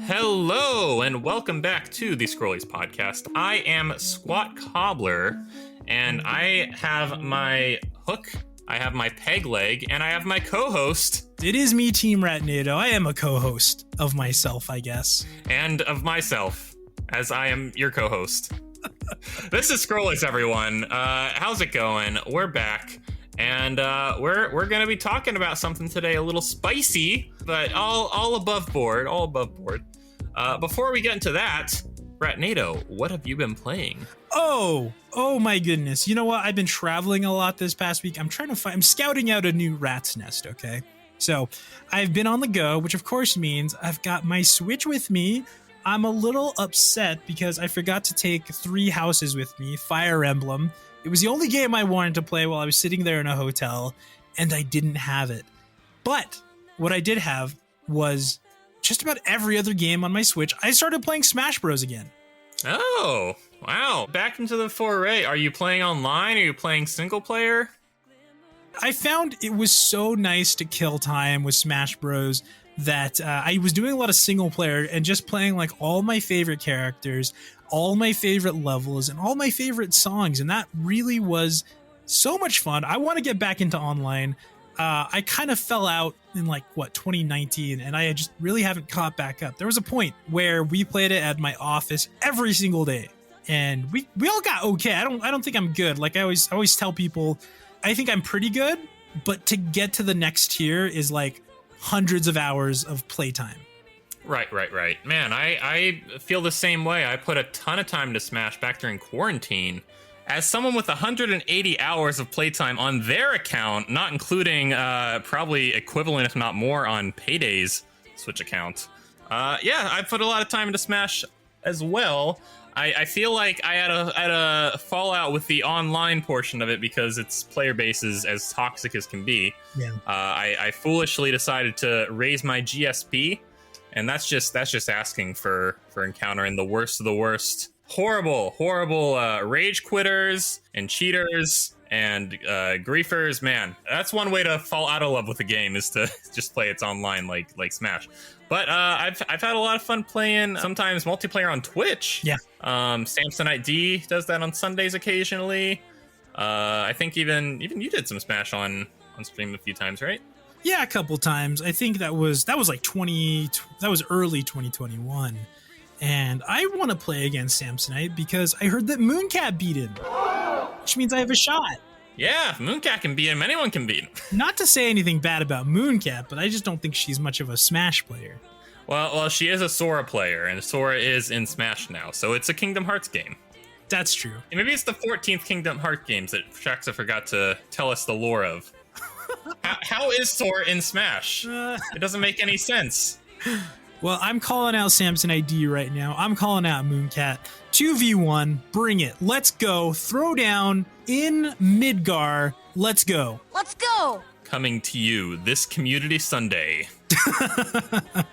Hello, and welcome back to the Scrollies podcast. I am SqatCobblr, and I have my hook, I have my peg leg, and I have my co-host. It is me, Team Ratnado. I am a co-host of myself, I guess. And of myself, as I am your co-host. This is Scrollies, everyone. How's it going? We're back. And we're going to be talking about something today a little spicy, but all above board, before we get into that, Ratnado, what have you been playing? Oh my goodness. You know what? I've been traveling a lot this past week. I'm scouting out a new rat's nest, okay? So I've been on the go, which of course means I've got my Switch with me. I'm a little upset because I forgot to take 3 houses with me, Fire Emblem. It was the only game I wanted to play while I was sitting there in a hotel, and I didn't have it. But what I did have was just about every other game on my Switch. I started playing Smash Bros. Again. Oh, wow. Back into the foray. Are you playing online? Are you playing single player? I found it was so nice to kill time with Smash Bros. That I was doing a lot of single player and just playing like all my favorite characters, all my favorite levels, and all my favorite songs. And that really was so much fun. I want to get back into online. I kind of fell out in 2019, and I just really haven't caught back up. There was a point where we played it at my office every single day, and we all got okay. I don't think I'm good. Like I always tell people, I think I'm pretty good, but to get to the next tier is like hundreds of hours of playtime. Right. Man, I feel the same way. I put a ton of time to Smash back during quarantine. As someone with 180 hours of playtime on their account, not including probably equivalent, if not more, on Payday's Switch account. I put a lot of time into Smash as well. I feel like I had a fallout with the online portion of it because its player base is as toxic as can be. Yeah. I foolishly decided to raise my GSP, and that's just asking for encountering the worst of the worst. Horrible rage quitters and cheaters and griefers. Man, that's one way to fall out of love with a game, is to just play its online like Smash. But I've had a lot of fun playing sometimes multiplayer on Twitch. Yeah. Samsonite D does that on Sundays occasionally. I think even you did some Smash on stream a few times, right? Yeah, a couple times. I think that was like that was early 2021. And I want to play against Samsonite because I heard that Mooncat beat him, which means I have a shot. Yeah, if Mooncat can beat him, anyone can beat him. Not to say anything bad about Mooncat, but I just don't think she's much of a Smash player. Well, she is a Sora player, and Sora is in Smash now, so it's a Kingdom Hearts game. That's true. And maybe it's the 14th Kingdom Hearts games that Shaxa forgot to tell us the lore of. How is Sora in Smash? It doesn't make any sense. Well, I'm calling out Samsonite D right now. I'm calling out Mooncat. 2v1, bring it. Let's go. Throw down in Midgar. Let's go. Let's go. Coming to you this Community Sunday. But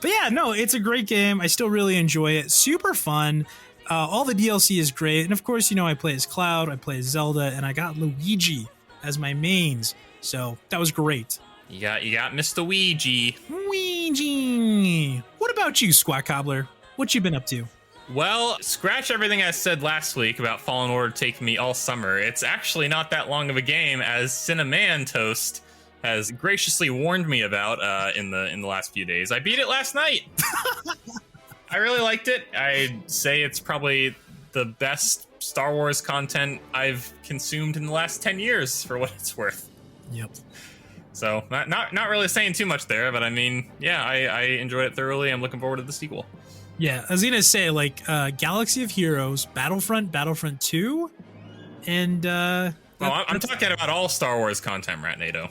yeah, no, it's a great game. I still really enjoy it. Super fun. All the DLC is great. And of course, I play as Cloud, I play as Zelda, and I got Luigi as my mains. So that was great. You got Mr. Ouija. Ouija. What about you, SqatCobblr? What you been up to? Well, scratch everything I said last week about Fallen Order taking me all summer. It's actually not that long of a game, as Cinnamon Toast has graciously warned me about in the last few days. I beat it last night. I really liked it. I'd say it's probably the best Star Wars content I've consumed in the last 10 years, for what it's worth. Yep. So not really saying too much there, but I mean, yeah, I enjoyed it thoroughly. I'm looking forward to the sequel. Yeah, I was gonna say Galaxy of Heroes, Battlefront 2, and I'm talking about all Star Wars content, Ratnado.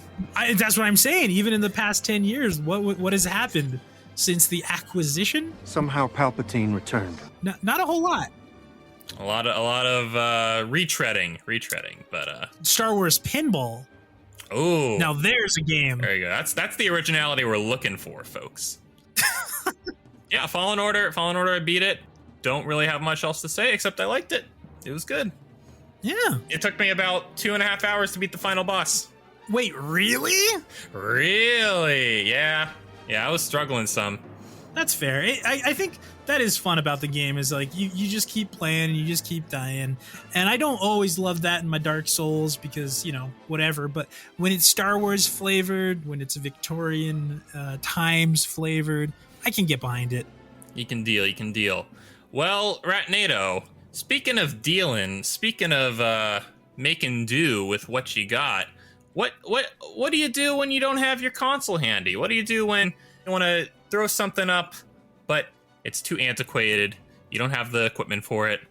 That's what I'm saying. Even in the past 10 years, what has happened since the acquisition? Somehow Palpatine returned. Not a whole lot. A lot of retreading, but Star Wars Pinball. Oh, now there's a game. There you go. That's the originality we're looking for, folks. Yeah, Fallen Order. I beat it. Don't really have much else to say except I liked it. It was good. Yeah. It took me about 2.5 hours to beat the final boss. Wait, really? Really? Yeah. Yeah, I was struggling some. That's fair. I think that is fun about the game is like you just keep playing and you just keep dying. And I don't always love that in my Dark Souls because, whatever. But when it's Star Wars flavored, when it's Victorian times flavored, I can get behind it. You can deal. Well, Ratnado, speaking of dealing, speaking of making do with what you got, what do you do when you don't have your console handy? What do you do when you want to throw something up, but it's too antiquated? You don't have the equipment for it.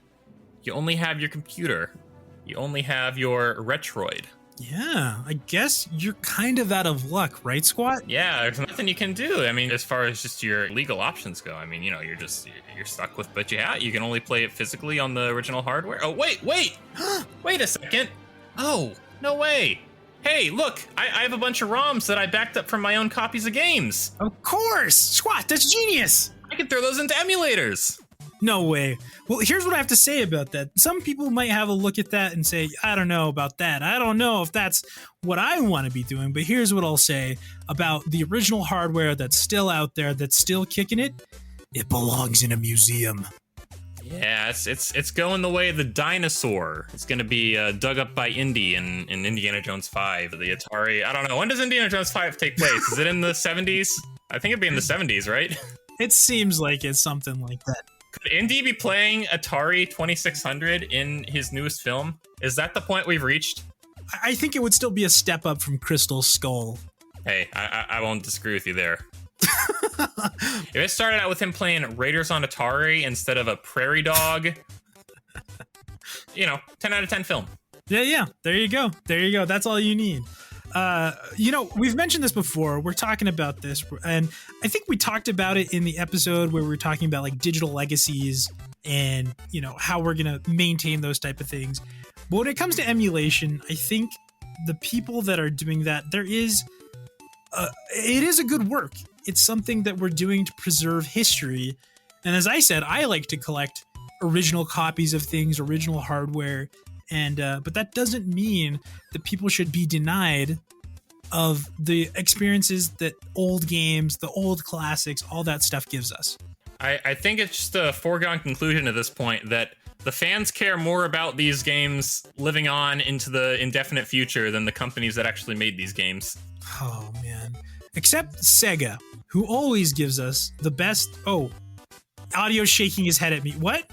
You only have your computer. You only have your Retroid. Yeah, I guess you're kind of out of luck, right, Squat? Yeah, there's nothing you can do. I mean, as far as just your legal options go, I mean, you're stuck with what you have. You can only play it physically on the original hardware. Oh, wait! Wait a second. Oh, no way. Hey, look, I have a bunch of ROMs that I backed up from my own copies of games. Of course! Squat, that's genius! I can throw those into emulators. No way. Well, here's what I have to say about that. Some people might have a look at that and say, I don't know about that. I don't know if that's what I want to be doing. But here's what I'll say about the original hardware that's still out there, that's still kicking it. It belongs in a museum. Yeah, it's going the way of the dinosaur. It's going to be dug up by Indy in Indiana Jones 5. The Atari, I don't know. When does Indiana Jones 5 take place? Is it in the 70s? I think it'd be in the 70s, right? It seems like it's something like that. Could Indy be playing Atari 2600 in his newest film? Is that the point we've reached? I think it would still be a step up from Crystal Skull. Hey, I won't disagree with you there. If it started out with him playing Raiders on Atari instead of a Prairie Dog, 10 out of 10 film. Yeah. There you go. That's all you need. We've mentioned this before. We're talking about this, and I think we talked about it in the episode where we were talking about like digital legacies and, how we're going to maintain those type of things. But when it comes to emulation, I think the people that are doing that, it is a good work. It's something that we're doing to preserve history. And as I said, I like to collect original copies of things, original hardware. And but that doesn't mean that people should be denied of the experiences that old games, the old classics, all that stuff gives us. I think it's just a foregone conclusion at this point that the fans care more about these games living on into the indefinite future than the companies that actually made these games. Oh, man. Except Sega, who always gives us the best... Oh, Audio's shaking his head at me. What?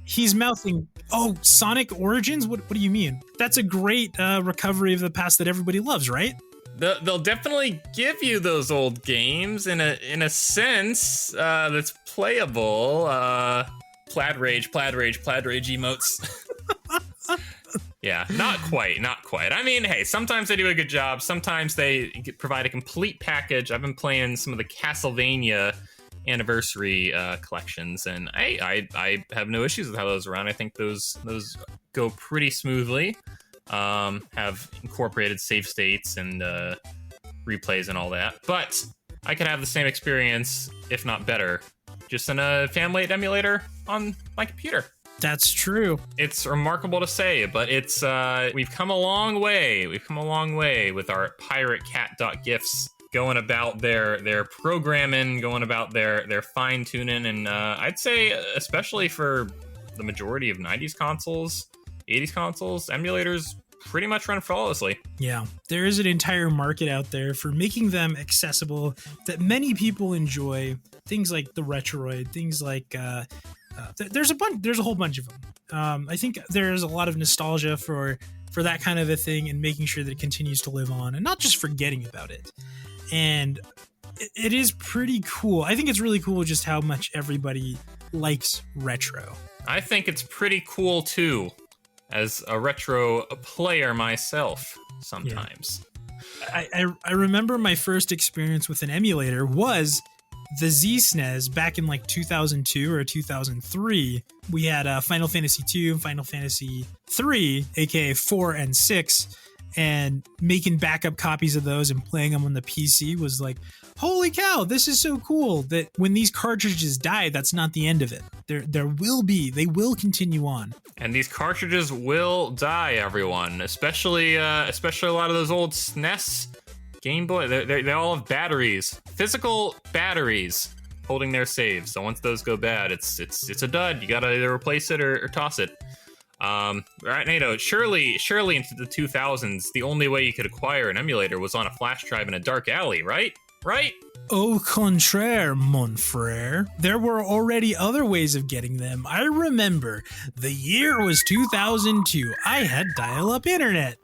He's mouthing... Oh, Sonic Origins? What do you mean? That's a great recovery of the past that everybody loves, right? They'll definitely give you those old games in a sense that's playable. Plaid rage emotes. Yeah, not quite. I mean, hey, sometimes they do a good job. Sometimes they provide a complete package. I've been playing some of the Castlevania anniversary collections, and I have no issues with how those run. I think those go pretty smoothly. Have incorporated save states and replays and all that. But I could have the same experience, if not better, just in a fan-made emulator on my computer. That's true. It's remarkable to say, but it's we've come a long way. We've come a long way with our piratecat.gifs going about their programming, going about their fine-tuning, and I'd say especially for the majority of 90s consoles, 80s consoles, emulators pretty much run flawlessly. Yeah, there is an entire market out there for making them accessible that many people enjoy. Things like the Retroid, things like there's a whole bunch of them. I think there's a lot of nostalgia for that kind of a thing and making sure that it continues to live on and not just forgetting about it. And it is pretty cool. I think it's really cool just how much everybody likes retro. I think it's pretty cool too, as a retro player myself sometimes. Yeah. I remember my first experience with an emulator was the ZSNES back in like 2002 or 2003. We had Final Fantasy 2 and Final Fantasy 3, aka 4 and 6, and making backup copies of those and playing them on the PC was like, holy cow, this is so cool that when these cartridges die, that's not the end of it. They will continue on. And these cartridges will die, everyone, especially a lot of those old SNES, Game Boy. They all have batteries, physical batteries holding their saves. So once those go bad, it's a dud. You gotta either replace it or toss it. Ratnado, surely into the 2000s, the only way you could acquire an emulator was on a flash drive in a dark alley, right? Right? Au contraire, mon frère. There were already other ways of getting them. I remember. The year was 2002. I had dial-up internet.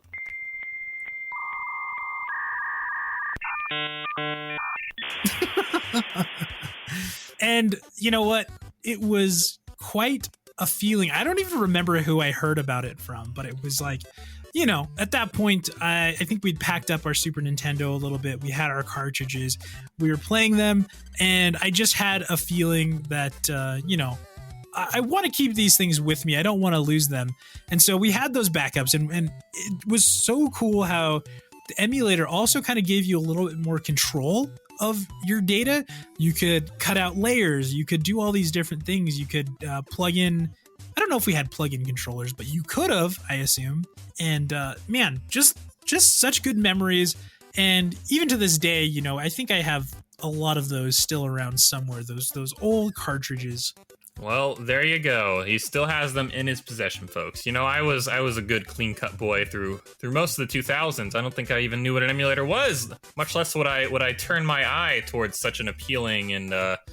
And you know what? It was quite a feeling. I don't even remember who I heard about it from, but it was like, you know, at that point, I think we'd packed up our Super Nintendo a little bit. We had our cartridges. We were playing them, and I just had a feeling that, you know, I want to keep these things with me. I don't want to lose them. And so we had those backups, and it was so cool how the emulator also kind of gave you a little bit more control of your data. You could cut out layers. You could do all these different things. You could plug in. I don't know if we had plug-in controllers, but you could have, I assume. And man, just such good memories. And even to this day, you know, I think I have a lot of those still around somewhere. Those old cartridges. Well, there you go. He still has them in his possession, folks. You know, I was a good clean-cut boy through most of the 2000s. I don't think I even knew what an emulator was, much less would I turn my eye towards such an appealing and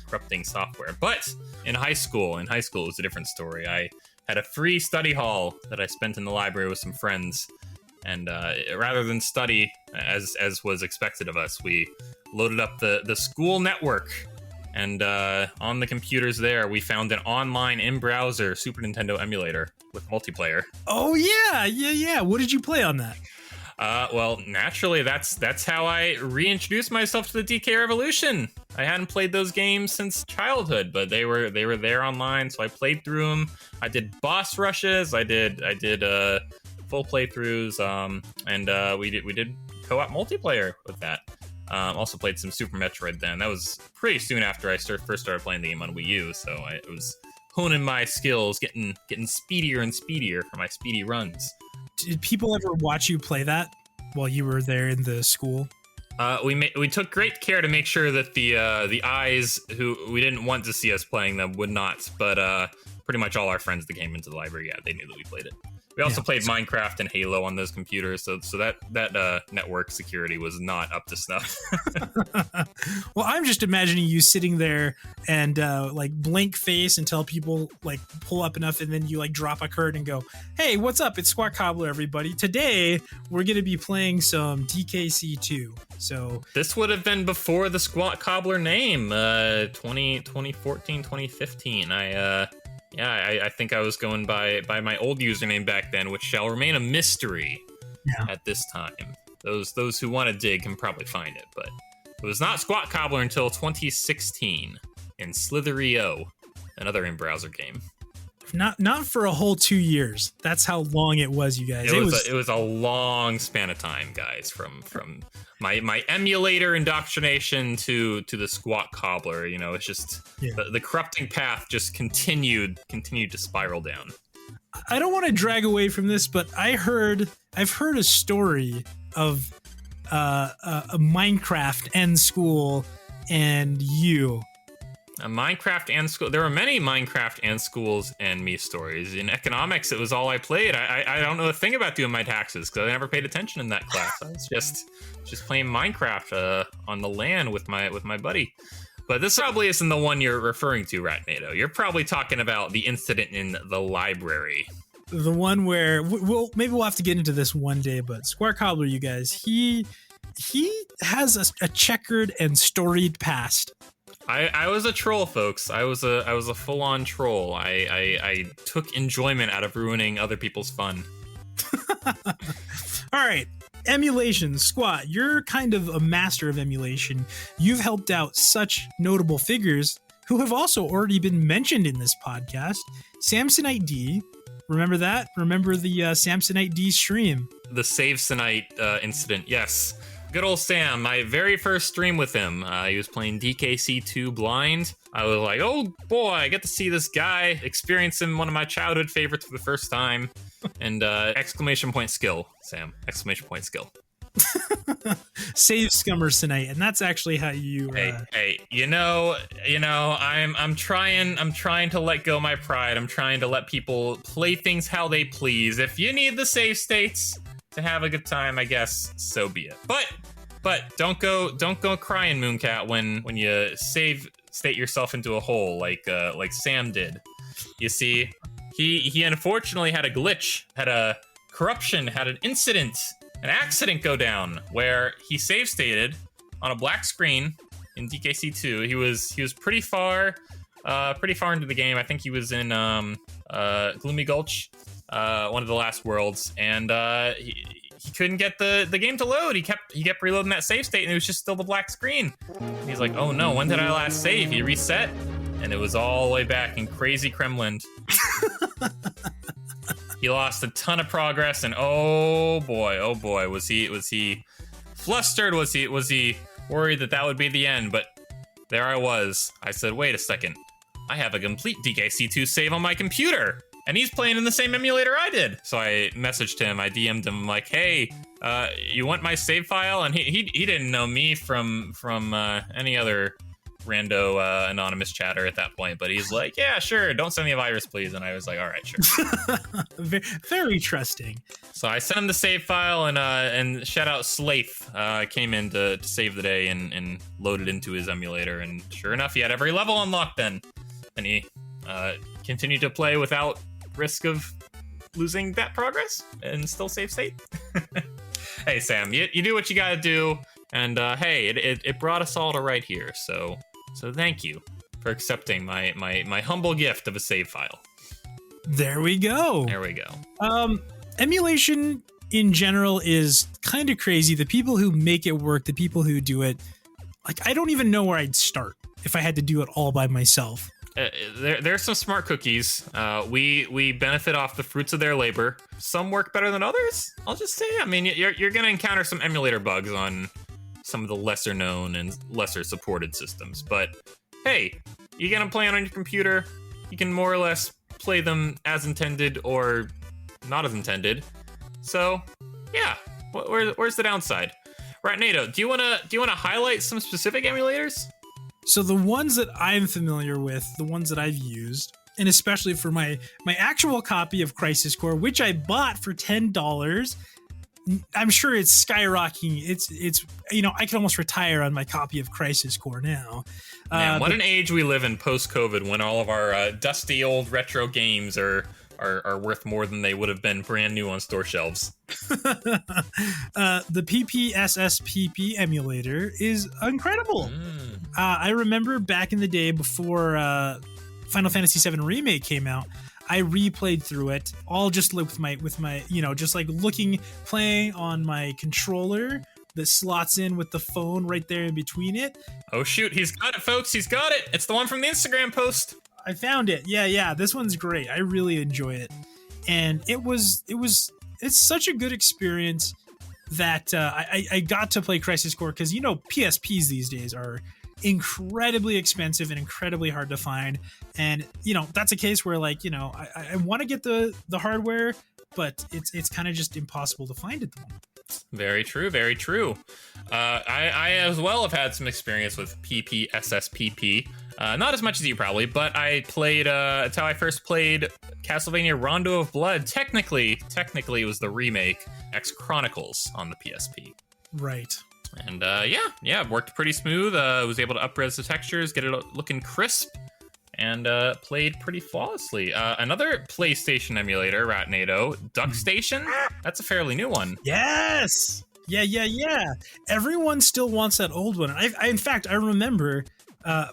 corrupting software. But in high school, it was a different story. I had a free study hall that I spent in the library with some friends, and rather than study as was expected of us, we loaded up the school network. And on the computers there, we found an online in-browser Super Nintendo emulator with multiplayer. Oh, yeah. What did you play on that? Well, naturally, that's how I reintroduced myself to the DK Revolution. I hadn't played those games since childhood, but they were there online, so I played through them. I did boss rushes. I did full playthroughs. And we did co-op multiplayer with that. Also played some Super Metroid then. That was pretty soon after I first started playing the game on Wii U, so I was honing my skills, getting speedier and speedier for my speedy runs. Did people ever watch you play that while you were there in the school? We took great care to make sure that the eyes who we didn't want to see us playing them would not, but pretty much all our friends that came into the library, yeah, they knew that we played it. We also played Minecraft and Halo on those computers, so that network security was not up to snuff. Well, I'm just imagining you sitting there and like blank face until people like pull up enough, and then you like drop a curtain and go, "Hey, what's up? It's SqatCobblr, everybody. Today we're going to be playing some DKC2." So this would have been before the SqatCobblr name, 2014, 2015. I think I was going by my old username back then, which shall remain a mystery at this time. Those who want to dig can probably find it, but it was not SqatCobblr until 2016 in Slithery.io, another in-browser game. Not for a whole 2 years. That's how long it was, you guys. It was a long span of time, guys, from my emulator indoctrination to the SqatCobblr. You know, it's just the corrupting path just continued to spiral down. I don't want to drag away from this, but I've heard a story of a Minecraft and school and you. Minecraft and school. There were many Minecraft and schools and me stories. In economics, it was all I played. I don't know a thing about doing my taxes because I never paid attention in that class. I was just playing Minecraft on the LAN with my buddy. But this probably isn't the one you're referring to, Ratnado. You're probably talking about the incident in the library. The one where maybe we'll have to get into this one day. But SqatCobblr, you guys, he has a checkered and storied past. I was a troll, folks. I was a full-on troll. I took enjoyment out of ruining other people's fun. All right, emulation, Squat. You're kind of a master of emulation. You've helped out such notable figures who have also already been mentioned in this podcast. Samsonite D. Remember that? Remember the Samsonite D stream? The Samsonite incident, yes. Good old Sam, my very first stream with him. He was playing DKC2 blind. I was like, oh boy, I get to see this guy experiencing one of my childhood favorites for the first time. And exclamation point skill, Sam. Exclamation point skill. Save scummers tonight, and that's actually how you. Hey, I'm trying to let go my pride. I'm trying to let people play things how they please. If you need the save states to have a good time, I guess so be it. But don't go crying, Mooncat, when you save state yourself into a hole like Sam did. You see, he unfortunately had a glitch, had a corruption, had an incident, an accident go down where he save stated on a black screen in DKC2. He was pretty far into the game. I think he was in Gloomy Gulch, one of the last worlds, and he couldn't get the game to load. He kept reloading that save state, and it was just still the black screen. And he's like, oh no, when did I last save? He reset, and it was all the way back in crazy Kremlin. He lost a ton of progress, and oh boy, was he flustered? Was he worried that would be the end? But there I was. I said, wait a second, I have a complete DKC2 save on my computer, and he's playing in the same emulator I did. So I messaged him, I DM'd him, like, hey, you want my save file? And he didn't know me from any other rando anonymous chatter at that point, but he's like, yeah, sure, don't send me a virus, please. And I was like, all right, sure. Very trusting. So I sent him the save file, and shout out Slafe came in to save the day and loaded into his emulator, and sure enough, he had every level unlocked then, and he continued to play without risk of losing that progress and still save state. Hey Sam, you do what you gotta do, and hey, it brought us all to right here, so thank you for accepting my humble gift of a save file. There we go. Emulation in general is kind of crazy. The people who make it work, the people who do it, like, I don't even know where I'd start if I had to do it all by myself. There's some smart cookies. We benefit off the fruits of their labor. Some work better than others, I'll just say. I mean, you're gonna encounter some emulator bugs on some of the lesser known and lesser supported systems, but hey, you get them playing on your computer, you can more or less play them as intended or not as intended. So yeah, where's the downside? Ratnado, do you wanna highlight some specific emulators? So the ones that I'm familiar with, the ones that I've used, and especially for my actual copy of Crisis Core, which I bought for $10, I'm sure it's skyrocketing. It's I can almost retire on my copy of Crisis Core now. Man, what an age we live in post-COVID, when all of our dusty old retro games are worth more than they would have been brand new on store shelves. The PPSSPP emulator is incredible. I remember back in the day before Final Fantasy VII Remake came out, I replayed through it all just with my just like playing on my controller that slots in with the phone right there in between it. Oh shoot, he's got it, folks. He's got it. It's the one from the Instagram post. I found it. Yeah. This one's great. I really enjoy it. And it's such a good experience that I got to play Crisis Core, because PSPs these days are incredibly expensive and incredibly hard to find, and that's a case where I want to get the hardware, but it's kind of just impossible to find at the moment. Very true. I as well have had some experience with PPSSPP. Not as much as you probably, but I played it's how I first played Castlevania Rondo of Blood. Technically it was the remake, X Chronicles, on the PSP. Right. And yeah, worked pretty smooth. Was able to up-res the textures, get it looking crisp, and played pretty flawlessly. Another PlayStation emulator, Ratnado, Duck Station. That's a fairly new one. Yes. Yeah. Everyone still wants that old one. In fact, I remember I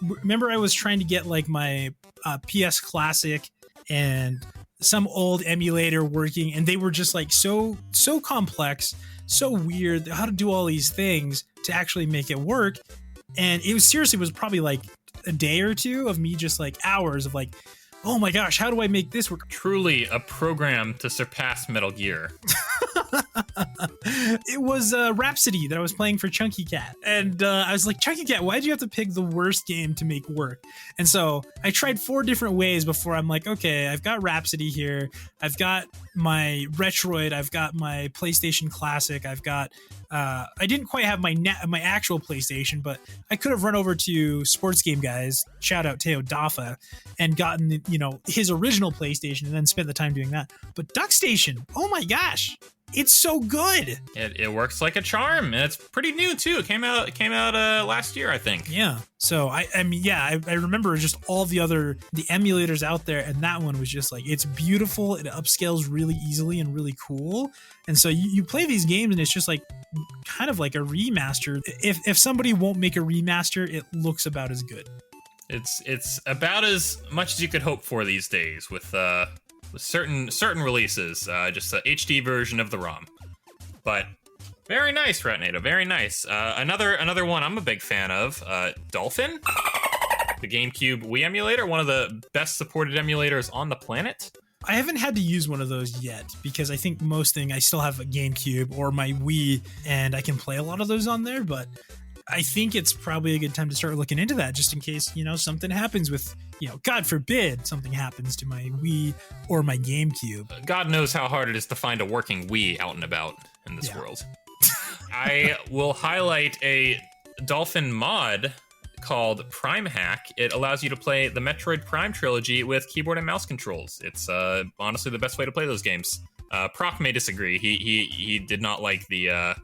was trying to get my PS Classic and some old emulator working, and they were just so complex, so weird, how to do all these things to actually make it work. And it was probably a day or two of me just hours of oh my gosh, how do I make this work? Truly a program to surpass Metal Gear. It was Rhapsody that I was playing for Chunky Cat. And I was like, Chunky Cat, why'd you have to pick the worst game to make work? And so I tried 4 different ways before I'm like, okay, I've got Rhapsody here. I've got my Retroid. I've got my PlayStation Classic. I've got, I didn't quite have my actual PlayStation, but I could have run over to Sports Game Guys, shout out Teo Dafa, and gotten, his original PlayStation and then spent the time doing that. But DuckStation, oh my gosh, it's so good. It works like a charm, and it's pretty new too. It came out last year, I think. Yeah. So I remember just all the emulators out there, and that one was just like, it's beautiful. It upscales really easily and really cool. And so you play these games, and it's just like kind of like a remaster. If somebody won't make a remaster, it looks about as good. It's about as much as you could hope for these days with certain releases, just an HD version of the ROM. But very nice, Ratnado, very nice. Another one I'm a big fan of, Dolphin, the GameCube Wii emulator, one of the best supported emulators on the planet. I haven't had to use one of those yet because I think I still have a GameCube or my Wii, and I can play a lot of those on there, but I think it's probably a good time to start looking into that just in case, something happens with, God forbid something happens to my Wii or my GameCube. God knows how hard it is to find a working Wii out and about in this world. I will highlight a Dolphin mod called Prime Hack. It allows you to play the Metroid Prime trilogy with keyboard and mouse controls. It's honestly the best way to play those games. Proc may disagree. He did not like the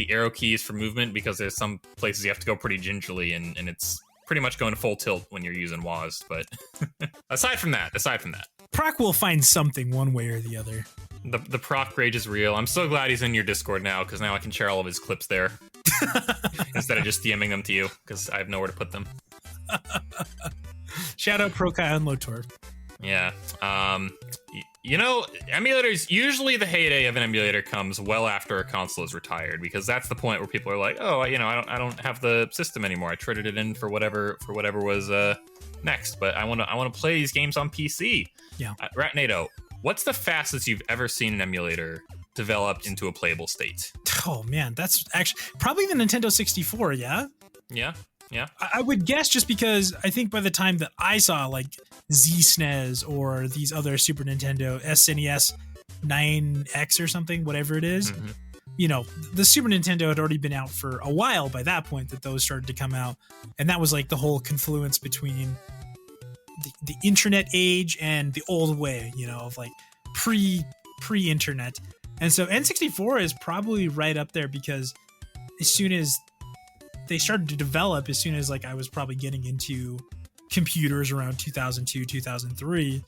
arrow keys for movement because there's some places you have to go pretty gingerly, and it's pretty much going to full tilt when you're using WASD. But aside from that, Proc will find something one way or the other. The Proc rage is real. I'm so glad he's in your Discord now, because now I can share all of his clips there instead of just DMing them to you, because I have nowhere to put them. Shout out Prokai and Lotor. Yeah. Emulators, usually the heyday of an emulator comes well after a console is retired, because that's the point where people are like, oh, I don't have the system anymore. I traded it in for whatever was next, but I want to play these games on PC. Yeah. Ratnado, what's the fastest you've ever seen an emulator developed into a playable state? Oh man, that's actually probably the Nintendo 64, yeah? Yeah. I would guess, just because I think by the time that I saw like Z-SNES or these other Super Nintendo SNES 9X or something, whatever it is, the Super Nintendo had already been out for a while by that point that those started to come out. And that was like the whole confluence between the internet age and the old way, of like pre-internet. And so N64 is probably right up there, because as soon as they started to develop, as soon as like I was probably getting into computers around 2002, 2003.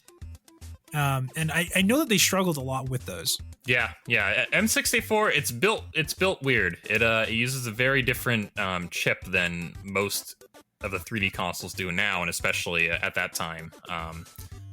And I know that they struggled a lot with those. Yeah. N64, it's built weird. It uses a very different chip than most of the 3D consoles do now, and especially at that time.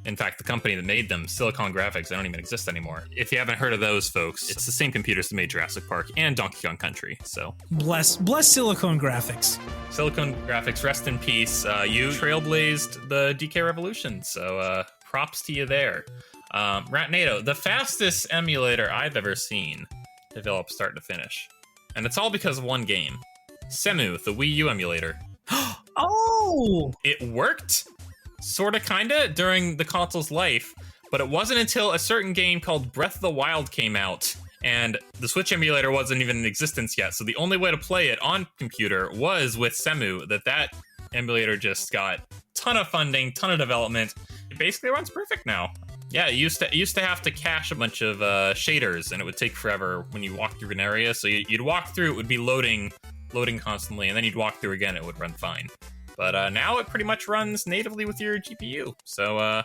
In fact, the company that made them, Silicon Graphics, they don't even exist anymore. If you haven't heard of those folks, it's the same computers that made Jurassic Park and Donkey Kong Country. So bless Silicon Graphics. Silicon Graphics, rest in peace. You trailblazed the DK Revolution, so props to you there. Ratnado, the fastest emulator I've ever seen develop start to finish, and it's all because of one game, Semu, the Wii U emulator. Oh! It worked, sorta, kinda, during the console's life, but it wasn't until a certain game called Breath of the Wild came out, and the Switch emulator wasn't even in existence yet, so the only way to play it on computer was with Semu, that emulator just got ton of funding, ton of development. It basically runs perfect now. Yeah, it used to have to cache a bunch of shaders, and it would take forever when you walk through an area, so you'd walk through, it would be loading constantly, and then you'd walk through again, it would run fine. But now it pretty much runs natively with your GPU. So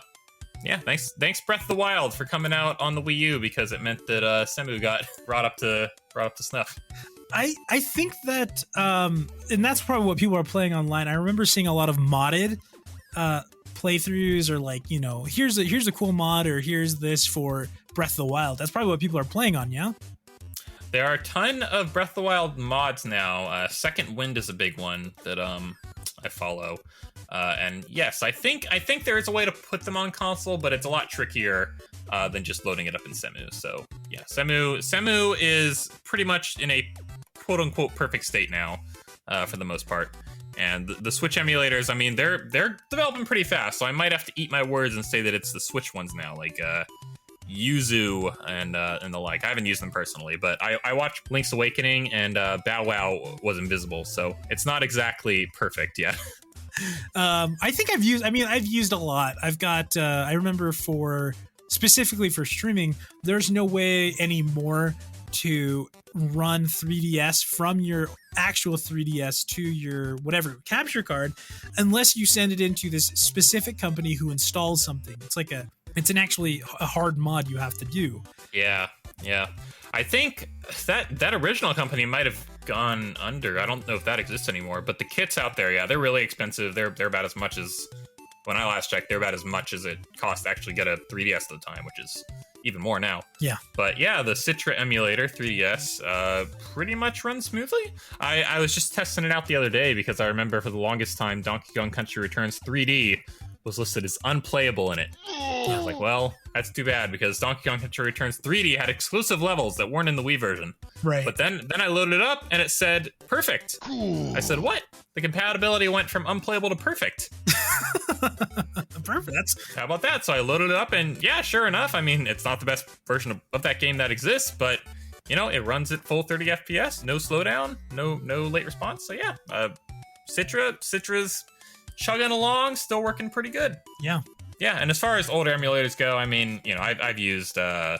yeah, thanks Breath of the Wild for coming out on the Wii U, because it meant that Semu got brought up to snuff. I think that and that's probably what people are playing online. I remember seeing a lot of modded playthroughs, or like, here's a cool mod, or here's this for Breath of the Wild. That's probably what people are playing on, yeah? There are a ton of Breath of the Wild mods now. Second Wind is a big one that I follow. And yes, I think there is a way to put them on console, but it's a lot trickier than just loading it up in Semu. So yeah, Semu is pretty much in a quote unquote perfect state now, for the most part. And the Switch emulators, I mean, they're developing pretty fast, so I might have to eat my words and say that it's the Switch ones now, like Yuzu and the like. I haven't used them personally, but I watched Link's Awakening, and Bow Wow was invisible, so it's not exactly perfect yet. I think I've used a lot. I've got, I remember specifically for streaming, there's no way anymore to run 3DS from your actual 3DS to your whatever capture card unless you send it into this specific company who installs something. It's an actually a hard mod you have to do. Yeah. I think that original company might have gone under. I don't know if that exists anymore, but the kits out there, yeah, they're really expensive. They're about as much as, when I last checked, they're about as much as it cost to actually get a 3DS at the time, which is even more now. Yeah. But yeah, the Citra emulator 3DS pretty much runs smoothly. I was just testing it out the other day because I remember for the longest time Donkey Kong Country Returns 3D was listed as unplayable in it. And I was like, well, that's too bad because Donkey Kong Country Returns 3D had exclusive levels that weren't in the Wii version. Right. But then I loaded it up and it said perfect. Cool. I said, what? The compatibility went from unplayable to perfect. Perfect. How about that? So I loaded it up and yeah, sure enough. I mean, it's not the best version of that game that exists, but you know, it runs at full 30 FPS, no slowdown, no late response. So yeah, Citra's chugging along, still working pretty good. Yeah. Yeah, and as far as older emulators go, I mean, you know, I've used SNES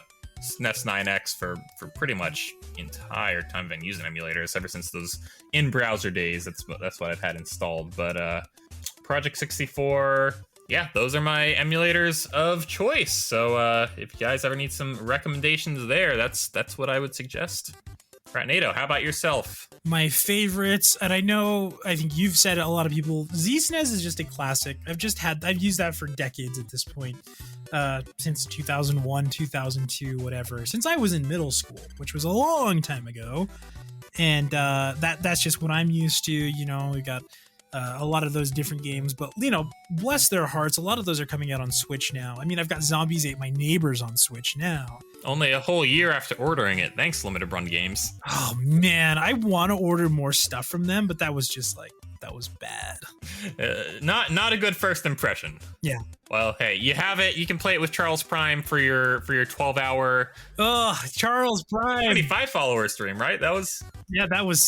9X for pretty much the entire time I've been using emulators ever since those in-browser days. That's what I've had installed. But Project 64, yeah, those are my emulators of choice. So if you guys ever need some recommendations there, that's what I would suggest. Ratnado, how about yourself? My favorites, and I think you've said it, a lot of people, ZSNES is just a classic. I've used that for decades at this point, since 2001, 2002, whatever, since I was in middle school, which was a long time ago. And that's just what I'm used to. You know, we got a lot of those different games, but you know, bless their hearts, a lot of those are coming out on Switch now. I mean, I've got Zombies Ate My Neighbors on Switch now. Only a whole year after ordering it. Thanks, Limited Run Games. Oh man, I want to order more stuff from them, but that was bad. Not a good first impression. Yeah. Well, hey, you have it. You can play it with Charles Prime for your 12-hour. Oh, Charles Prime. 25 follower stream, right? That was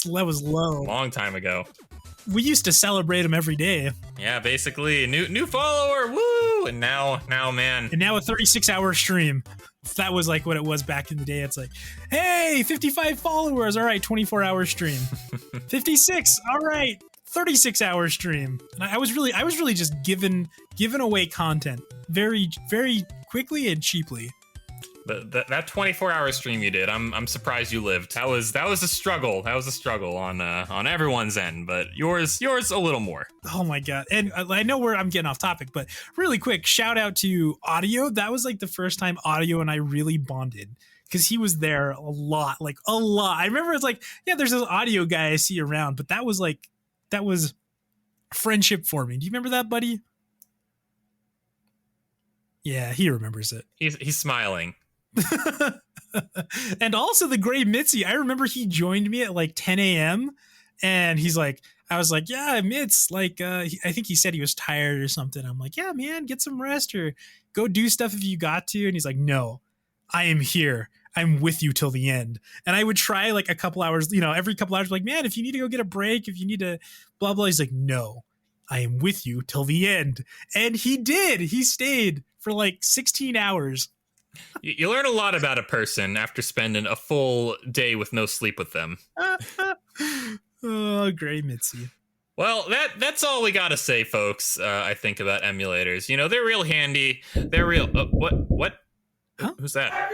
low. Long time ago. We used to celebrate him every day. Yeah, basically new follower, woo! And now, man. And now a 36-hour stream. That was like what it was back in the day. It's like, hey, 55 followers, all right, 24-hour stream. 56, all right, 36-hour stream. And I was really just giving away content very, very quickly and cheaply. That 24-hour stream you did, I'm surprised you lived. That was a struggle. That was a struggle on everyone's end, but yours a little more. Oh my god! And I know I'm getting off topic, but really quick, shout out to Audio. That was like the first time Audio and I really bonded because he was there a lot. I remember it's like, yeah, there's this Audio guy I see around, but that was friendship for me. Do you remember that, buddy? Yeah, he remembers it. He's smiling. And also the Gray Mitzi, I remember he joined me at like 10 a.m. and he's like, I was like, yeah, Mitz, like, I think he said he was tired or something. I'm like, yeah, man, get some rest or go do stuff if you got to. And he's like, no, I am here. I'm with you till the end. And I would try like a couple hours, you know, every couple hours, like, man, if you need to go get a break, if you need to blah, blah. He's like, no, I am with you till the end. And he did. He stayed for like 16 hours. You learn a lot about a person after spending a full day with no sleep with them. Oh, Gray Mitzi. Well, that's all we gotta say, folks. I think about emulators. You know, they're real handy. They're real. What? Huh? Who's that?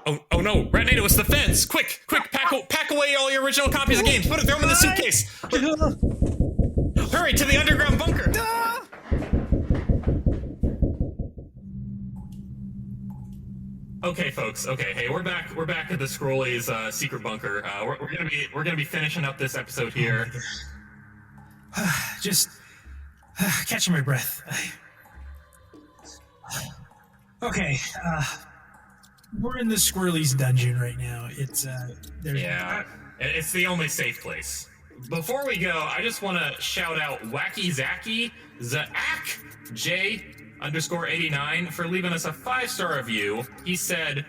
Oh no! Ratnado, it's the feds! Quick! Pack away all your original copies of games. Throw them in the suitcase. Hurry to the underground bunker. Okay, folks. Okay, hey, we're back at the Scrollies secret bunker. We're gonna be finishing up this episode here. Just catching my breath. Okay. We're in the Squirrely's dungeon right now. It's there's Yeah, it's the only safe place. Before we go, I just want to shout out Wacky Zacky, Zack J underscore 89 for leaving us a 5-star review. He said,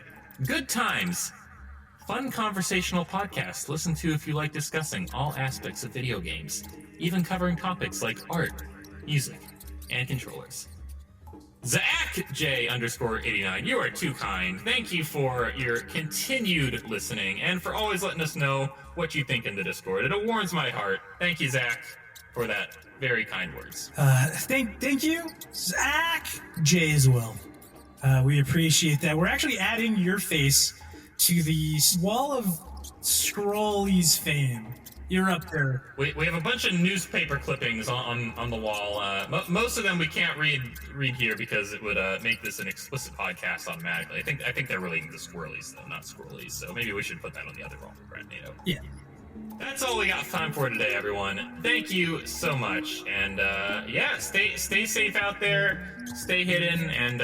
"Good times. Fun conversational podcast. Listen to if you like discussing all aspects of video games, even covering topics like art, music, and controllers." Zach J underscore 89, you are too kind. Thank you for your continued listening and for always letting us know what you think in the Discord. It warms my heart. Thank you, Zach, for that very kind words. Thank you, Zach J as well. We appreciate that. We're actually adding your face to the wall of Scrolly's fame. You're up there. We have a bunch of newspaper clippings on the wall. Most of them we can't read here because it would make this an explicit podcast automatically. I think they're relating to Squirrelies though, not Squirrelies. So maybe we should put that on the other wall for Ratnado. Yeah. That's all we got time for today, everyone. Thank you so much, and yeah, stay safe out there, stay hidden, and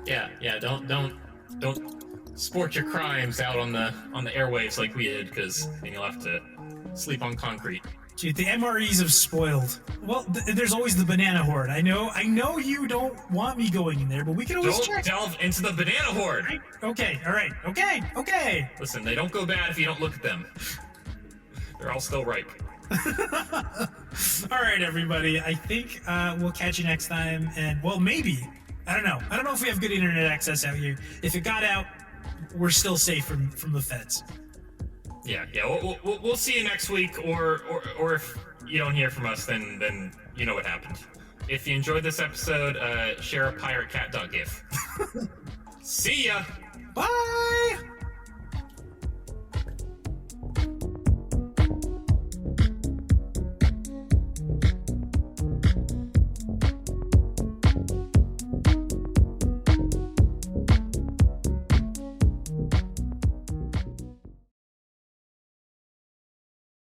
yeah, don't sport your crimes out on the airwaves like we did, because then you'll have to sleep on concrete. Dude, the MREs have spoiled. Well, there's always the banana horde. I know you don't want me going in there, but we can always Don't check. delve into the banana horde. Right? Okay, all right, okay. Listen, they don't go bad if you don't look at them. They're all still ripe. All right, everybody. I think we'll catch you next time, and well, maybe. I don't know if we have good internet access out here. If it got out, we're still safe from the feds. Yeah. We'll see you next week, or if you don't hear from us, then you know what happened. If you enjoyed this episode, share a piratecat.gif. See ya. Bye.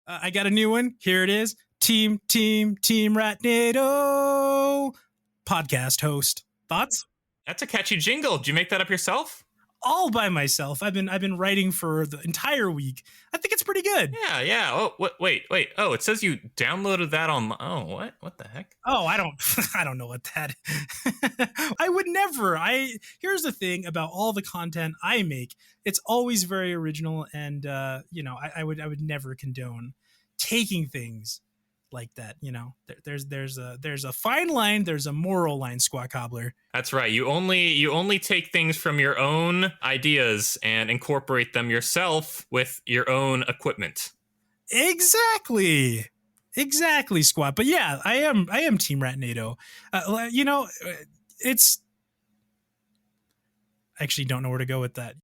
I got a new one. Here it is. Team Ratnado podcast host. Thoughts? That's a catchy jingle. Did you make that up yourself? All by myself. I've been writing for the entire week. I think it's pretty good. Yeah. Oh, wait. Oh, it says you downloaded that on. Oh, what? What the heck? Oh, I don't know what that. I would never. Here's the thing about all the content I make. It's always very original, and I would never condone taking things like that. There's a fine line. There's a moral line, SqatCobblr. That's right. You only take things from your own ideas and incorporate them yourself with your own equipment. Exactly, Squat. But yeah, I am Team Ratnado. It's I actually don't know where to go with that.